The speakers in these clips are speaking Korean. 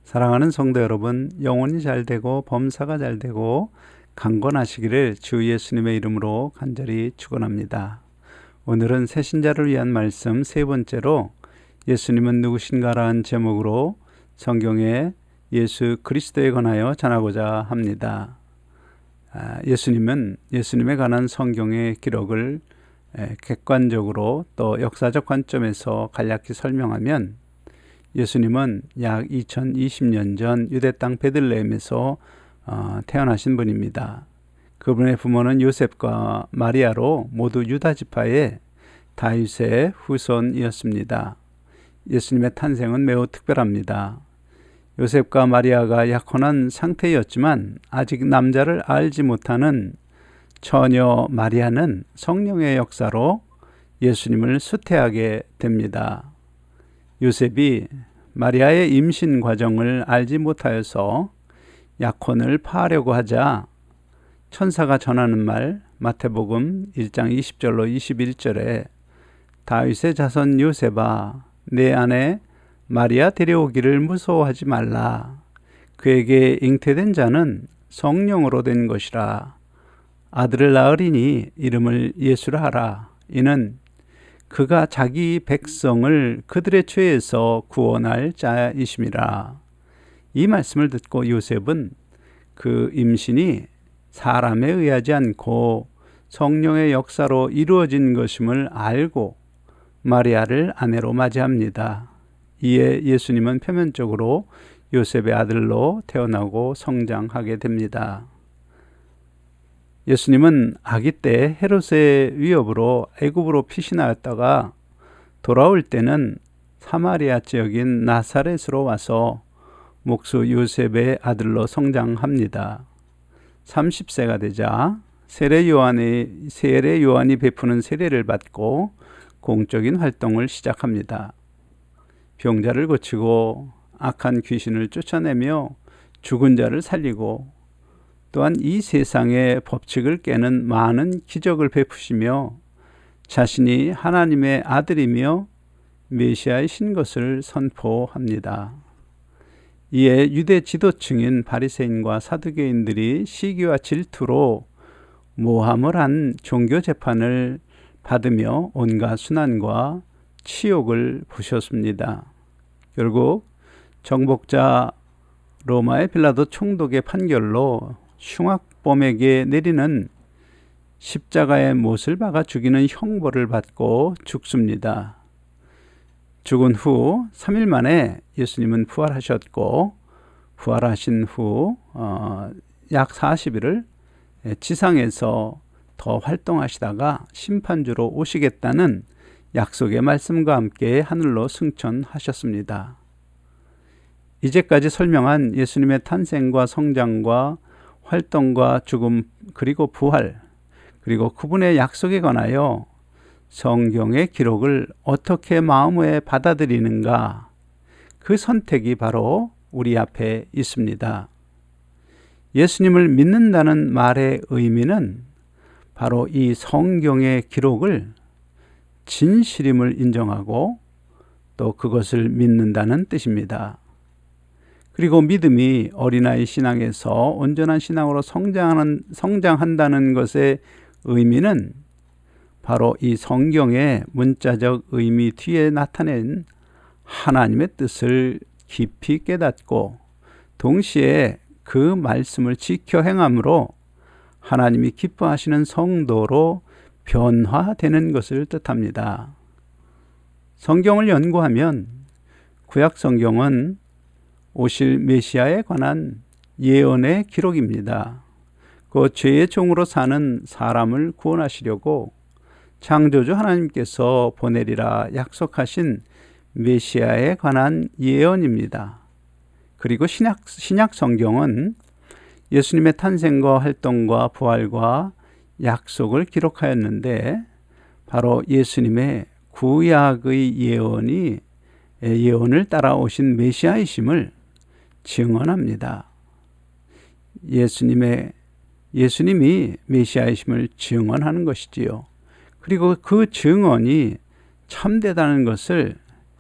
사랑하는 성도 여러분, 영혼이 잘되고 범사가 잘되고 강건하시기를 주 예수님의 이름으로 간절히 축원합니다. 오늘은 새신자를 위한 말씀 세 번째로 예수님은 누구신가라는 제목으로 성경에 예수 그리스도에 관하여 전하고자 합니다. 예수님은 예수님에 관한 성경의 기록을 객관적으로 또 역사적 관점에서 간략히 설명하면 예수님은 약 2020년 전 유대 땅 베들레헴에서 태어나신 분입니다. 그분의 부모는 요셉과 마리아로 모두 유다 지파의 다윗의 후손이었습니다. 예수님의 탄생은 매우 특별합니다. 요셉과 마리아가 약혼한 상태였지만 아직 남자를 알지 못하는 처녀 마리아는 성령의 역사로 예수님을 수태하게 됩니다. 요셉이 마리아의 임신 과정을 알지 못하여서 약혼을 파하려고 하자 천사가 전하는 말 마태복음 1장 20절로 21절에 다윗의 자손 요셉아 내 아내 마리아 데려오기를 무서워하지 말라. 그에게 잉태된 자는 성령으로 된 것이라. 아들을 낳으리니 이름을 예수라 하라. 이는 그가 자기 백성을 그들의 죄에서 구원할 자이심이라. 이 말씀을 듣고 요셉은 그 임신이 사람에 의하지 않고 성령의 역사로 이루어진 것임을 알고 마리아를 아내로 맞이합니다. 이에 예수님은 표면적으로 요셉의 아들로 태어나고 성장하게 됩니다. 예수님은 아기 때 헤롯의 위협으로 애굽으로 피신하였다가 돌아올 때는 사마리아 지역인 나사렛으로 와서 목수 요셉의 아들로 성장합니다. 30세가 되자 세례 요한이 베푸는 세례를 받고 공적인 활동을 시작합니다. 병자를 고치고 악한 귀신을 쫓아내며 죽은 자를 살리고 또한 이 세상의 법칙을 깨는 많은 기적을 베푸시며 자신이 하나님의 아들이며 메시아이신 것을 선포합니다. 이에 유대 지도층인 바리새인과 사두개인들이 시기와 질투로 모함을 한 종교 재판을 받으며 온갖 순환과 치욕을 부셨습니다. 결국 정복자 로마의 빌라도 총독의 판결로 흉악범에게 내리는 십자가의 못을 박아 죽이는 형벌을 받고 죽습니다. 죽은 후 3일 만에 예수님은 부활하셨고 부활하신 후 약 40일을 지상에서 더 활동하시다가 심판주로 오시겠다는 약속의 말씀과 함께 하늘로 승천하셨습니다. 이제까지 설명한 예수님의 탄생과 성장과 활동과 죽음 그리고 부활 그리고 그분의 약속에 관하여 성경의 기록을 어떻게 마음에 받아들이는가 그 선택이 바로 우리 앞에 있습니다. 예수님을 믿는다는 말의 의미는 바로 이 성경의 기록을 진실임을 인정하고 또 그것을 믿는다는 뜻입니다. 그리고 믿음이 어린아이 신앙에서 온전한 신앙으로 성장한다는 것의 의미는 바로 이 성경의 문자적 의미 뒤에 나타낸 하나님의 뜻을 깊이 깨닫고 동시에 그 말씀을 지켜 행함으로 하나님이 기뻐하시는 성도로 변화되는 것을 뜻합니다. 성경을 연구하면 구약 성경은 오실 메시아에 관한 예언의 기록입니다. 그 죄의 종으로 사는 사람을 구원하시려고 창조주 하나님께서 보내리라 약속하신 메시아에 관한 예언입니다. 그리고 신약 성경은 예수님의 탄생과 활동과 부활과 약속을 기록하였는데 바로 예수님의 구약의 예언을 따라오신 메시아이심을 증언합니다. 예수님이 메시아이심을 증언하는 것이지요. 그리고 그 증언이 참되다는 것을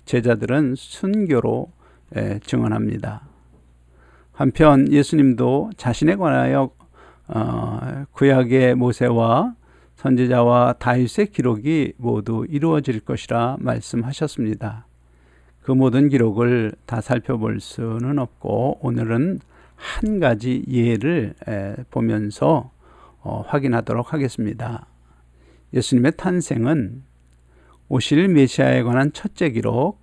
제자들은 순교로 증언합니다. 한편 예수님도 자신에 관하여 구약의 모세와 선지자와 다윗의 기록이 모두 이루어질 것이라 말씀하셨습니다. 그 모든 기록을 다 살펴볼 수는 없고 오늘은 한 가지 예를 보면서 확인하도록 하겠습니다. 예수님의 탄생은 오실 메시아에 관한 첫째 기록,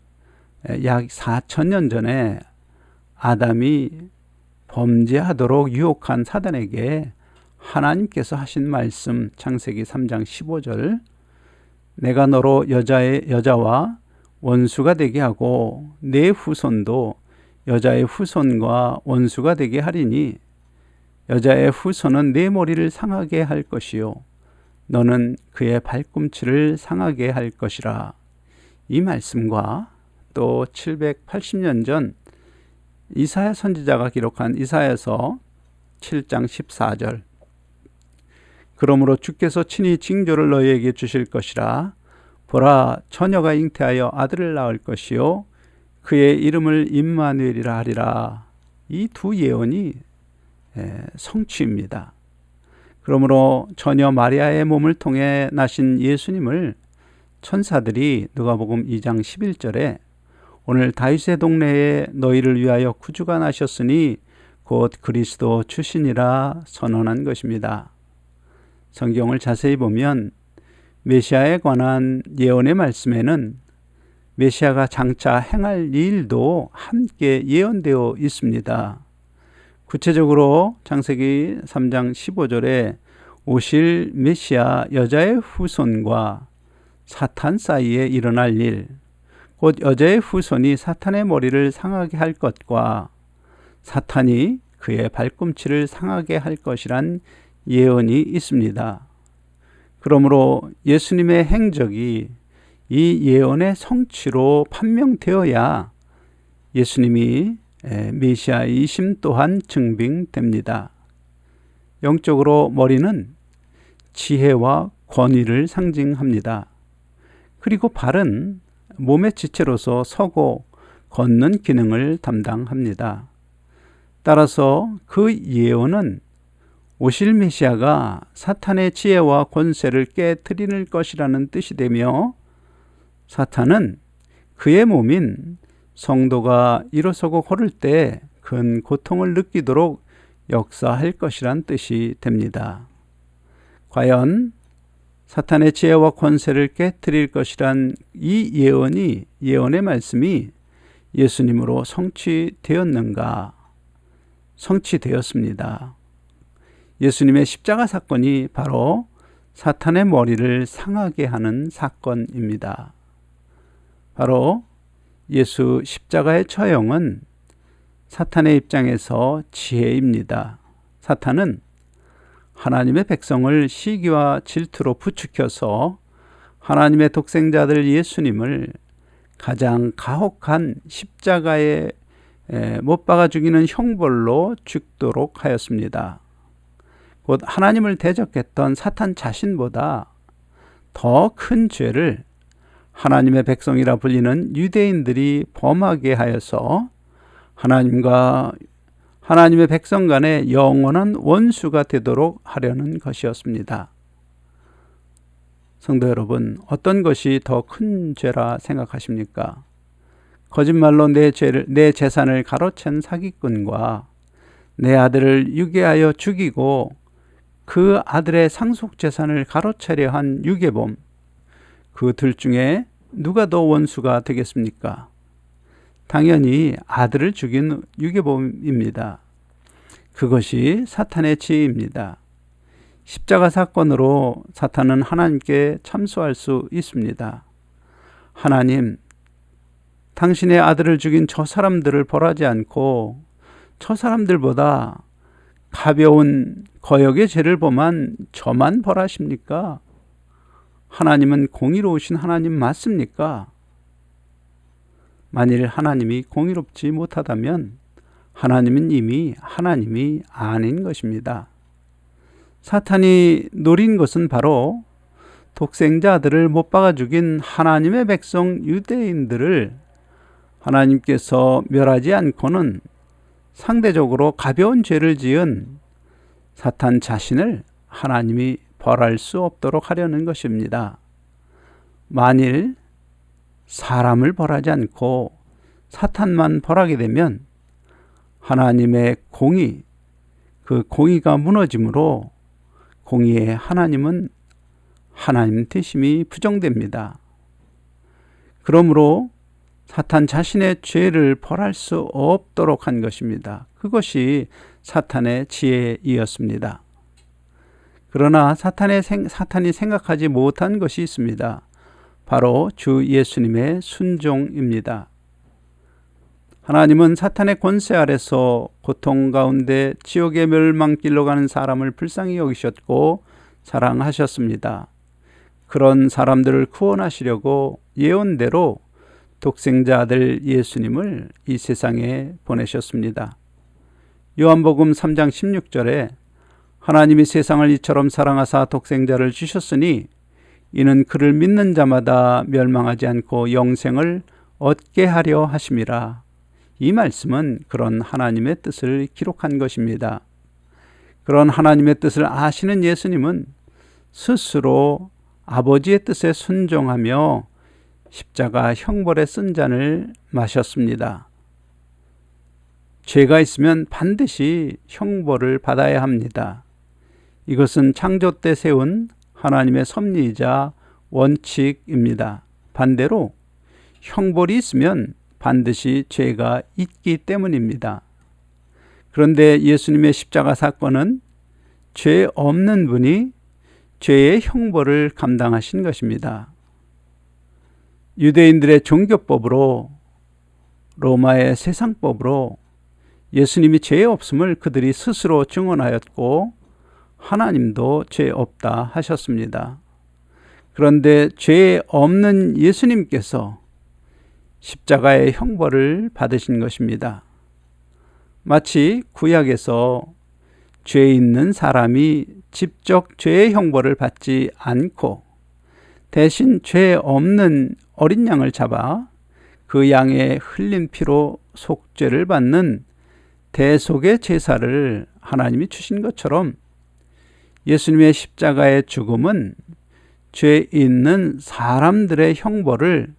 약 4,000년 전에 아담이 범죄하도록 유혹한 사단에게 하나님께서 하신 말씀, 창세기 3장 15절, 내가 너로 여자와 원수가 되게 하고 내 후손도 여자의 후손과 원수가 되게 하리니 여자의 후손은 내 머리를 상하게 할 것이요 너는 그의 발꿈치를 상하게 할 것이라. 이 말씀과 또 780년 전 이사야 선지자가 기록한 이사야서 7장 14절, 그러므로 주께서 친히 징조를 너희에게 주실 것이라. 보라, 처녀가 잉태하여 아들을 낳을 것이요 그의 이름을 임마누엘이라 하리라. 이 두 예언이 성취입니다. 그러므로 처녀 마리아의 몸을 통해 나신 예수님을 천사들이 누가복음 2장 11절에 오늘 다윗의 동네에 너희를 위하여 구주가 나셨으니 곧 그리스도 주시니라 선언한 것입니다. 성경을 자세히 보면 메시아에 관한 예언의 말씀에는 메시아가 장차 행할 일도 함께 예언되어 있습니다. 구체적으로 창세기 3장 15절에 오실 메시아 여자의 후손과 사탄 사이에 일어날 일, 곧 여자의 후손이 사탄의 머리를 상하게 할 것과 사탄이 그의 발꿈치를 상하게 할 것이란 예언이 있습니다. 그러므로 예수님의 행적이 이 예언의 성취로 판명되어야 예수님이 메시아이심 또한 증빙됩니다. 영적으로 머리는 지혜와 권위를 상징합니다. 그리고 발은 몸의 지체로서 서고 걷는 기능을 담당합니다. 따라서 그 예언은 오실 메시아가 사탄의 지혜와 권세를 깨트릴 것이라는 뜻이 되며 사탄은 그의 몸인 성도가 일어서고 걸을 때 큰 고통을 느끼도록 역사할 것이란 뜻이 됩니다. 과연 사탄의 지혜와 권세를 깨트릴 것이란 이 예언의 말씀이 예수님으로 성취되었는가? 성취되었습니다. 예수님의 십자가 사건이 바로 사탄의 머리를 상하게 하는 사건입니다. 바로 예수 십자가의 처형은 사탄의 입장에서 지혜입니다. 사탄은 하나님의 백성을 시기와 질투로 부추겨서 하나님의 독생자들 예수님을 가장 가혹한 십자가에 못 박아 죽이는 형벌로 죽도록 하였습니다. 곧 하나님을 대적했던 사탄 자신보다 더 큰 죄를 하나님의 백성이라 불리는 유대인들이 범하게 하여서 하나님과 하나님의 백성 간의 영원한 원수가 되도록 하려는 것이었습니다. 성도 여러분, 어떤 것이 더 큰 죄라 생각하십니까? 거짓말로 내 재산을 가로챈 사기꾼과 내 아들을 유괴하여 죽이고 그 아들의 상속 재산을 가로채려 한 유괴범, 그 둘 중에 누가 더 원수가 되겠습니까? 당연히 아들을 죽인 유괴범입니다. 그것이 사탄의 지혜입니다. 십자가 사건으로 사탄은 하나님께 참소할 수 있습니다. 하나님, 당신의 아들을 죽인 저 사람들을 벌하지 않고 저 사람들보다 가벼운 거역의 죄를 범한 저만 벌하십니까? 하나님은 공의로우신 하나님 맞습니까? 만일 하나님이 공의롭지 못하다면 하나님은 이미 하나님이 아닌 것입니다. 사탄이 노린 것은 바로 독생자 아들을 못 박아 죽인 하나님의 백성 유대인들을 하나님께서 멸하지 않고는 상대적으로 가벼운 죄를 지은 사탄 자신을 하나님이 벌할 수 없도록 하려는 것입니다. 만일 사람을 벌하지 않고 사탄만 벌하게 되면 하나님의 공의, 그 공의가 무너짐으로 공의의 하나님은 하나님 되심이 부정됩니다. 그러므로 사탄 자신의 죄를 벌할 수 없도록 한 것입니다. 그것이 사탄의 지혜이었습니다. 그러나 사탄이 생각하지 못한 것이 있습니다. 바로 주 예수님의 순종입니다. 하나님은 사탄의 권세 아래서 고통 가운데 지옥의 멸망길로 가는 사람을 불쌍히 여기셨고 사랑하셨습니다. 그런 사람들을 구원하시려고 예언대로 독생자 아들 예수님을 이 세상에 보내셨습니다. 요한복음 3장 16절에 하나님이 세상을 이처럼 사랑하사 독생자를 주셨으니 이는 그를 믿는 자마다 멸망하지 않고 영생을 얻게 하려 하심이라. 이 말씀은 그런 하나님의 뜻을 기록한 것입니다. 그런 하나님의 뜻을 아시는 예수님은 스스로 아버지의 뜻에 순종하며 십자가 형벌의 쓴 잔을 마셨습니다. 죄가 있으면 반드시 형벌을 받아야 합니다. 이것은 창조 때 세운 하나님의 섭리이자 원칙입니다. 반대로 형벌이 있으면 반드시 죄가 있기 때문입니다. 그런데 예수님의 십자가 사건은 죄 없는 분이 죄의 형벌을 감당하신 것입니다. 유대인들의 종교법으로, 로마의 세상법으로 예수님이 죄 없음을 그들이 스스로 증언하였고 하나님도 죄 없다 하셨습니다. 그런데 죄 없는 예수님께서 십자가의 형벌을 받으신 것입니다. 마치 구약에서 죄 있는 사람이 직접 죄의 형벌을 받지 않고 대신 죄 없는 어린 양을 잡아 그 양의 흘린 피로 속죄를 받는 대속의 제사를 하나님이 주신 것처럼 예수님의 십자가의 죽음은 죄 있는 사람들의 형벌을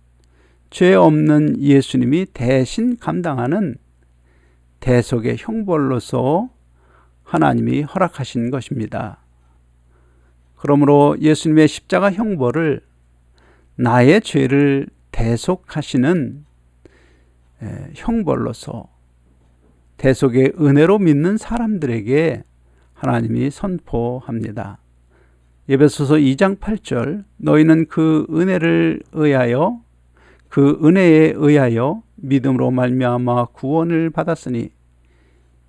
죄 없는 예수님이 대신 감당하는 대속의 형벌로서 하나님이 허락하신 것입니다. 그러므로 예수님의 십자가 형벌을 나의 죄를 대속하시는 형벌로서 대속의 은혜로 믿는 사람들에게 하나님이 선포합니다. 에베소서 2장 8절 너희는 그 은혜에 의하여 믿음으로 말미암아 구원을 받았으니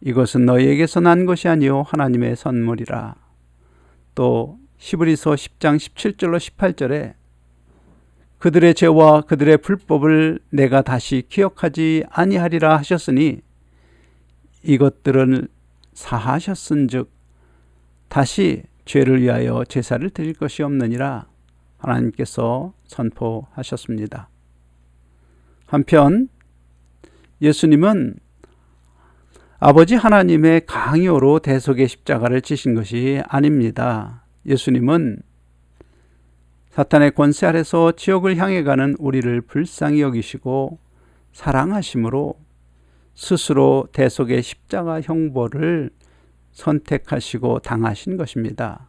이것은 너희에게서 난 것이 아니요 하나님의 선물이라. 또 히브리서 10장 17절로 18절에 그들의 죄와 그들의 불법을 내가 다시 기억하지 아니하리라 하셨으니 이것들은 사하셨은즉 다시 죄를 위하여 제사를 드릴 것이 없느니라 하나님께서 선포하셨습니다. 한편 예수님은 아버지 하나님의 강요로 대속의 십자가를 지신 것이 아닙니다. 예수님은 사탄의 권세 아래서 지옥을 향해 가는 우리를 불쌍히 여기시고 사랑하심으로 스스로 대속의 십자가 형벌을 선택하시고 당하신 것입니다.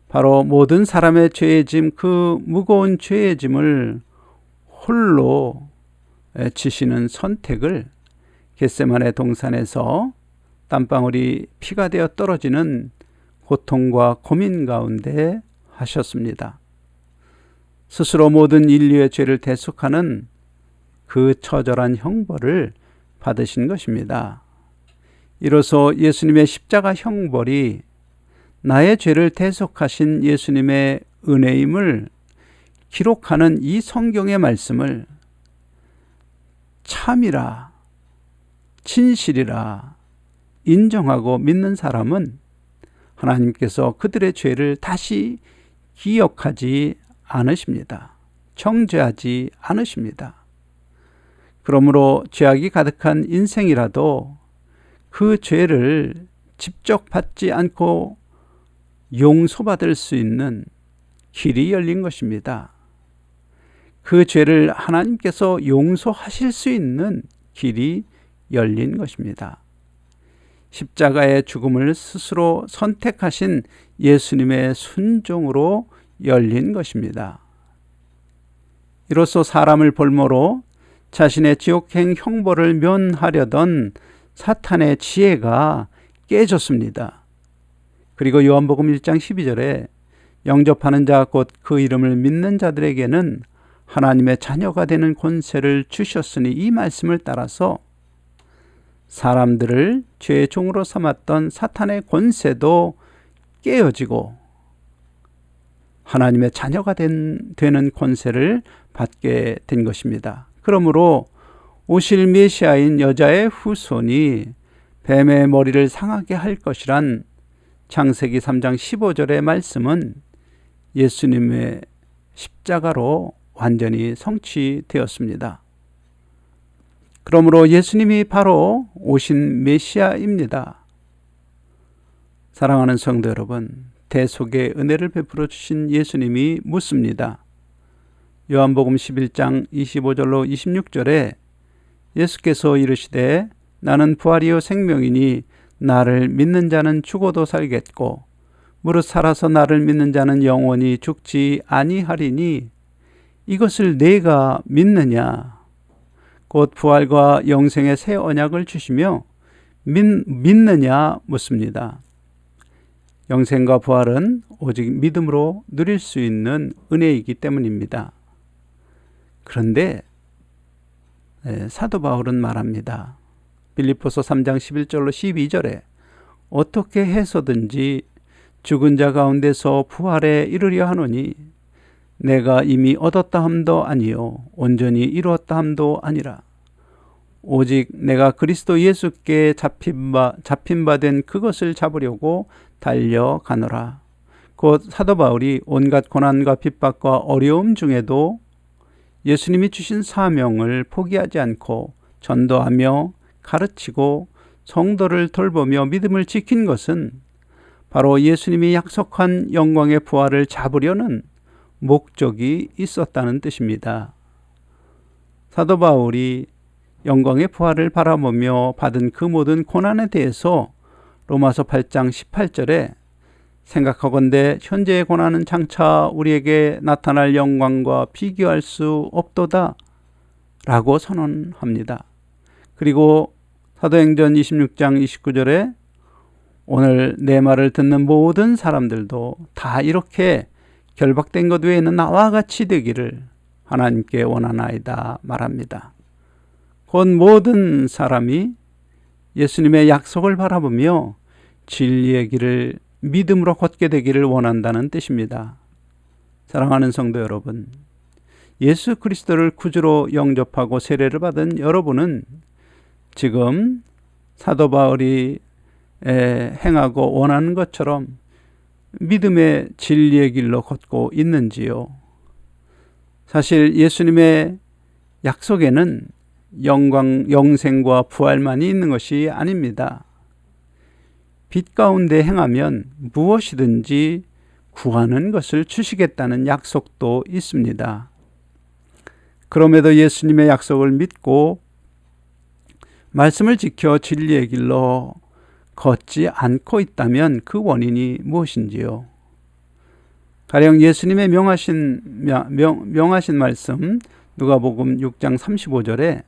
바로 모든 사람의 죄의 짐, 그 무거운 죄의 짐을 홀로 지시는 선택을 겟세마네 동산에서 땀방울이 피가 되어 떨어지는 고통과 고민 가운데 하셨습니다. 스스로 모든 인류의 죄를 대속하는 그 처절한 형벌을 받으신 것입니다. 이로써 예수님의 십자가 형벌이 나의 죄를 대속하신 예수님의 은혜임을 기록하는 이 성경의 말씀을 참이라, 진실이라 인정하고 믿는 사람은 하나님께서 그들의 죄를 다시 기억하지 않으십니다. 정죄하지 않으십니다. 그러므로 죄악이 가득한 인생이라도 그 죄를 직접 받지 않고 용서받을 수 있는 길이 열린 것입니다. 그 죄를 하나님께서 용서하실 수 있는 길이 열린 것입니다. 십자가의 죽음을 스스로 선택하신 예수님의 순종으로 열린 것입니다. 이로써 사람을 볼모로 자신의 지옥행 형벌을 면하려던 사탄의 지혜가 깨졌습니다. 그리고 요한복음 1장 12절에 영접하는 자 곧 그 이름을 믿는 자들에게는 하나님의 자녀가 되는 권세를 주셨으니, 이 말씀을 따라서 사람들을 죄의 종으로 삼았던 사탄의 권세도 깨어지고 하나님의 자녀가 되는 권세를 받게 된 것입니다. 그러므로 오실 메시아인 여자의 후손이 뱀의 머리를 상하게 할 것이란 창세기 3장 15절의 말씀은 예수님의 십자가로 완전히 성취되었습니다. 그러므로 예수님이 바로 오신 메시아입니다. 사랑하는 성도 여러분, 대속의 은혜를 베풀어 주신 예수님이 묻습니다. 요한복음 11장 25절로 26절에 예수께서 이르시되 나는 부활이요 생명이니 나를 믿는 자는 죽어도 살겠고 무릇 살아서 나를 믿는 자는 영원히 죽지 아니하리니 이것을 내가 믿느냐? 곧 부활과 영생의 새 언약을 주시며 믿느냐 묻습니다. 영생과 부활은 오직 믿음으로 누릴 수 있는 은혜이기 때문입니다. 그런데 사도 바울은 말합니다. 빌립보서 3장 11절로 12절에 어떻게 해서든지 죽은 자 가운데서 부활에 이르려 하노니 내가 이미 얻었다 함도 아니요 온전히 이루었다 함도 아니라 오직 내가 그리스도 예수께 잡힌 바 된 그것을 잡으려고 달려가노라. 곧 사도 바울이 온갖 고난과 핍박과 어려움 중에도 예수님이 주신 사명을 포기하지 않고 전도하며 가르치고 성도를 돌보며 믿음을 지킨 것은 바로 예수님이 약속한 영광의 부활을 잡으려는 목적이 있었다는 뜻입니다. 사도 바울이 영광의 부활을 바라보며 받은 그 모든 고난에 대해서 로마서 8장 18절에 생각하건대 현재의 고난은 장차 우리에게 나타날 영광과 비교할 수 없도다 라고 선언합니다. 그리고 사도행전 26장 29절에 오늘 내 말을 듣는 모든 사람들도 다 이렇게 결박된 것 외에는 나와 같이 되기를 하나님께 원하나이다 말합니다. 곧 모든 사람이 예수님의 약속을 바라보며 진리의 길을 믿음으로 걷게 되기를 원한다는 뜻입니다. 사랑하는 성도 여러분, 예수 그리스도를 구주로 영접하고 세례를 받은 여러분은 지금 사도 바울이 행하고 원하는 것처럼 믿음의 진리의 길로 걷고 있는지요? 사실 예수님의 약속에는 영생과 부활만이 있는 것이 아닙니다. 빛 가운데 행하면 무엇이든지 구하는 것을 주시겠다는 약속도 있습니다. 그럼에도 예수님의 약속을 믿고 말씀을 지켜 진리의 길로 걷지 않고 있다면 그 원인이 무엇인지요? 가령 예수님의 명하신 말씀 누가복음 6장 35절에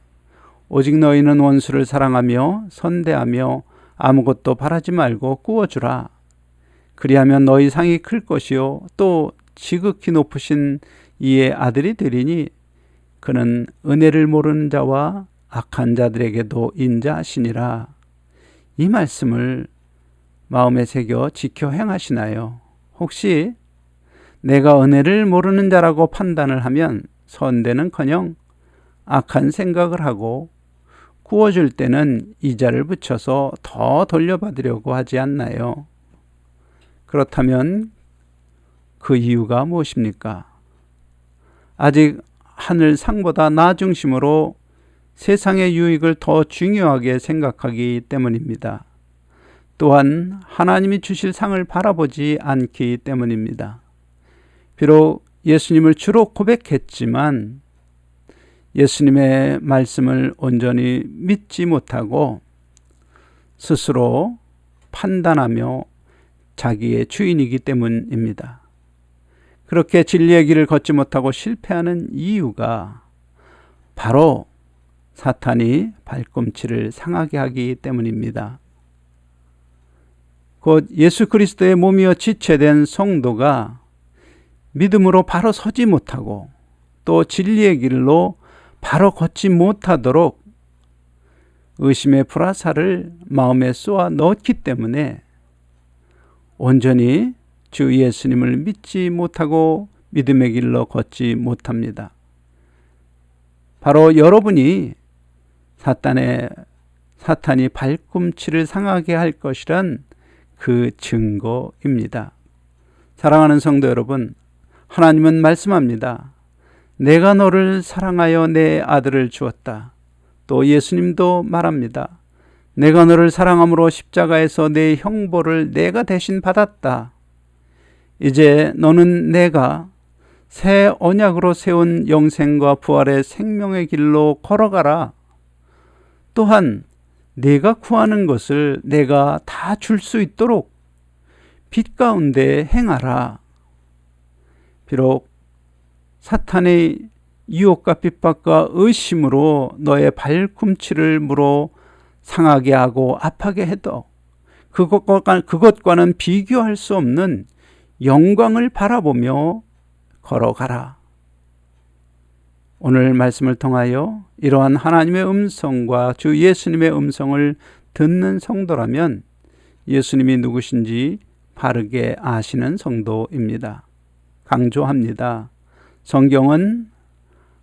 오직 너희는 원수를 사랑하며 선대하며 아무것도 바라지 말고 꾸어주라. 그리하면 너희 상이 클 것이요 또 지극히 높으신 이의 아들이 되리니 그는 은혜를 모르는 자와 악한 자들에게도 인자하시니라. 이 말씀을 마음에 새겨 지켜 행하시나요? 혹시 내가 은혜를 모르는 자라고 판단을 하면 선대는커녕 악한 생각을 하고 구워줄 때는 이자를 붙여서 더 돌려받으려고 하지 않나요? 그렇다면 그 이유가 무엇입니까? 아직 하늘 상보다 나 중심으로 세상의 유익을 더 중요하게 생각하기 때문입니다. 또한 하나님이 주실 상을 바라보지 않기 때문입니다. 비록 예수님을 주로 고백했지만 예수님의 말씀을 온전히 믿지 못하고 스스로 판단하며 자기의 주인이기 때문입니다. 그렇게 진리의 길을 걷지 못하고 실패하는 이유가 바로 사탄이 발꿈치를 상하게 하기 때문입니다. 곧 예수 그리스도의 몸이여 지체된 성도가 믿음으로 바로 서지 못하고 또 진리의 길로 바로 걷지 못하도록 의심의 불화살을 마음에 쏘아 넣었기 때문에 온전히 주 예수님을 믿지 못하고 믿음의 길로 걷지 못합니다. 바로 여러분이 사탄이 발꿈치를 상하게 할 것이란 그 증거입니다. 사랑하는 성도 여러분, 하나님은 말씀합니다. 내가 너를 사랑하여 내 아들을 주었다. 또 예수님도 말합니다. 내가 너를 사랑함으로 십자가에서 내 형벌을 내가 대신 받았다. 이제 너는 내가 새 언약으로 세운 영생과 부활의 생명의 길로 걸어가라. 또한 네가 구하는 것을 내가 다 줄 수 있도록 빛 가운데 행하라. 비록 사탄의 유혹과 핍박과 의심으로 너의 발꿈치를 물어 상하게 하고 아파하게 해도 그것과는 비교할 수 없는 영광을 바라보며 걸어가라. 오늘 말씀을 통하여 이러한 하나님의 음성과 주 예수님의 음성을 듣는 성도라면 예수님이 누구신지 바르게 아시는 성도입니다. 강조합니다. 성경은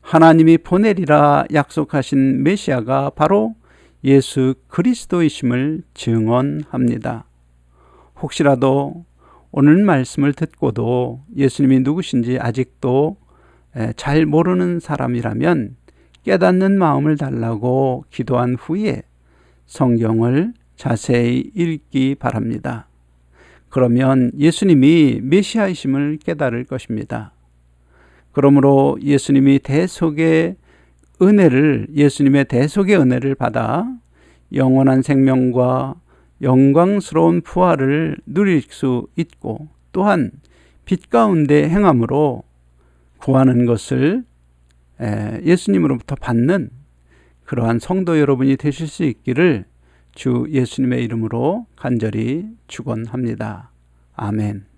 하나님이 보내리라 약속하신 메시아가 바로 예수 그리스도이심을 증언합니다. 혹시라도 오늘 말씀을 듣고도 예수님이 누구신지 아직도 잘 모르는 사람이라면 깨닫는 마음을 달라고 기도한 후에 성경을 자세히 읽기 바랍니다. 그러면 예수님이 메시아이심을 깨달을 것입니다. 그러므로 예수님의 대속의 은혜를 받아 영원한 생명과 영광스러운 부활을 누릴 수 있고 또한 빛 가운데 행함으로 구하는 것을 예수님으로부터 받는 그러한 성도 여러분이 되실 수 있기를 주 예수님의 이름으로 간절히 축원합니다. 아멘.